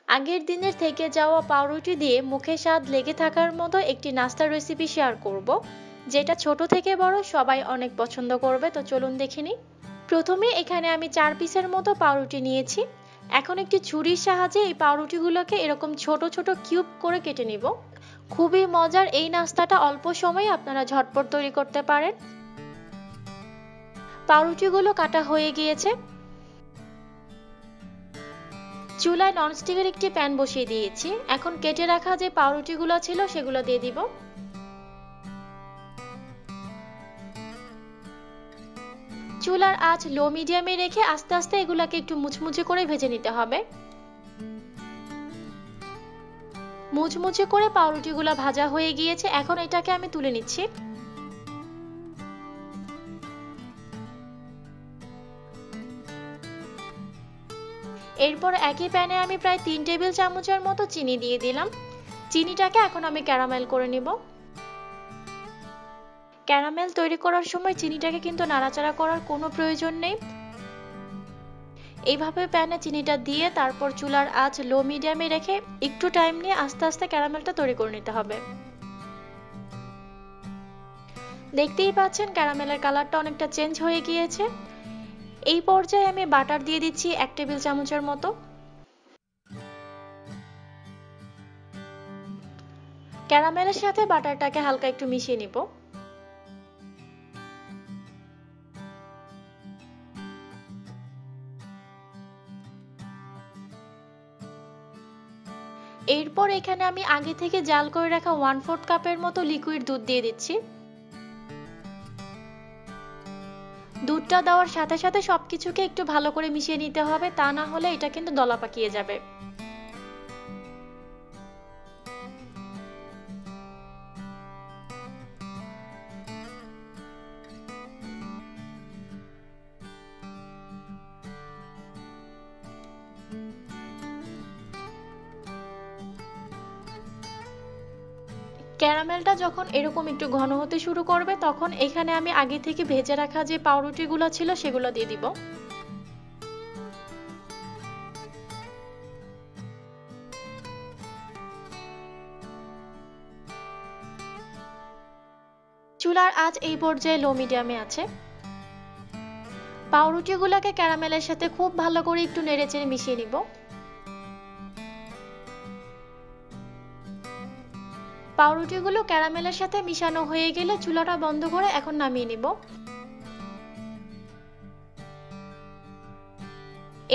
আগের দিনের থেকে যাওয়া পাউরুটি দিয়ে মুখে স্বাদ লেগে থাকার মতো একটি নাস্তার রেসিপি শেয়ার করব, যেটা ছোট থেকে বড় সবাই অনেক পছন্দ করবে। তো চলুন দেখে নিই। প্রথমে এখানে আমি 4 পিসের মতো পাউরুটি নিয়েছি। এখন একটি ছুরির সাহায্যে এই পাউরুটিগুলোকে এরকম ছোট ছোট কিউব করে কেটে নিব। খুবই মজার এই নাস্তাটা অল্প সময়ে আপনারা ঝটপট তৈরি করতে পারেন। পাউরুটিগুলো কাটা হয়ে গিয়েছে। চুলায় ননস্টিকের একটি প্যান বসিয়ে দিয়েছি। এখন কেটে রাখা যে পাউরুটিগুলো ছিল সেগুলো দিয়ে দিব। চুলার আঁচ লো মিডিয়ামে রেখে আস্তে আস্তে এগুলাকে একটু মুচমুচে করে ভেজে নিতে হবে। মুচমুচে করে পাউরুটিগুলো ভাজা হয়ে গিয়েছে। এখন এটাকে আমি তুলে নিচ্ছি। এরপর একই প্যানে আমি প্রায় 3 টেবিল চামচের মতো চিনি দিয়ে দিলাম। চিনিটাকে এখন আমি ক্যারামেল করে নিব। ক্যারামেল তৈরি করার সময় চিনিটাকে কিন্তু নাড়াচাড়া করার কোনো প্রয়োজন নেই। এইভাবে প্যানে চিনিটা দিয়ে তারপর চুলার আঁচ লো মিডিয়ামে রেখে একটু টাইম নিয়ে আস্তে আস্তে ক্যারামেলটা তৈরি করে নিতে হবে। দেখতেই পাচ্ছেন ক্যারামেলের কালারটা অনেকটা চেঞ্জ হয়ে গিয়েছে। এই পর্যায়ে আমি বাটার দিয়ে দিচ্ছি 1 টেবিল চামচের মতো। ক্যারামেলের সাথে বাটারটাকে হালকা একটু মিশিয়ে নিব। এরপর এখানে আমি আগে থেকে জাল করে রাখা 1/4 কাপের মতো লিকুইড দুধ দিয়ে দিচ্ছি। দুধটা দেওয়ার সাথে সাথে সবকিছুকে একটু ভালো করে মিশিয়ে নিতে হবে, তা না হলে এটা কিন্তু দলা পাকিয়ে যাবে। ক্যারামেলটা যখন এরকম একটু ঘন হতে শুরু করবে তখন এখানে আমি আগে থেকে ভেজে রাখা যে পাউরুটিগুলো ছিল সেগুলো দিয়ে দিব। চুলার আঁচ এই পর্যায়ে লো মিডিয়ামে আছে। পাউরুটিগুলোকে ক্যারামেলের সাথে খুব ভালো করে একটু নেড়েচেড়ে মিশিয়ে নিব। পাউরুটিগুলো ক্যারামেলের সাথে মিশানো হয়ে গেলে চুলাটা বন্ধ করে এখন নামিয়ে নিব।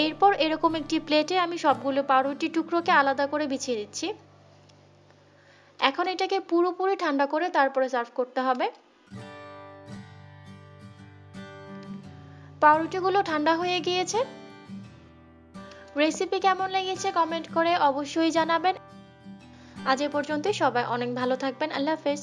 এরপর এরকম একটি প্লেটে আমি সবগুলো পাউরুটি টুকরোকে আলাদা করে বিছিয়ে দিচ্ছি। এখন এটাকে পুরোপুরি ঠান্ডা করে তারপরে সার্ভ করতে হবে। পাউরুটিগুলো ঠান্ডা হয়ে গিয়েছে। রেসিপি কেমন লেগেছে কমেন্ট করে অবশ্যই জানাবেন। আজ এ পর্যন্তই। সবাই অনেক ভালো থাকবেন। আল্লাহ হাফেজ।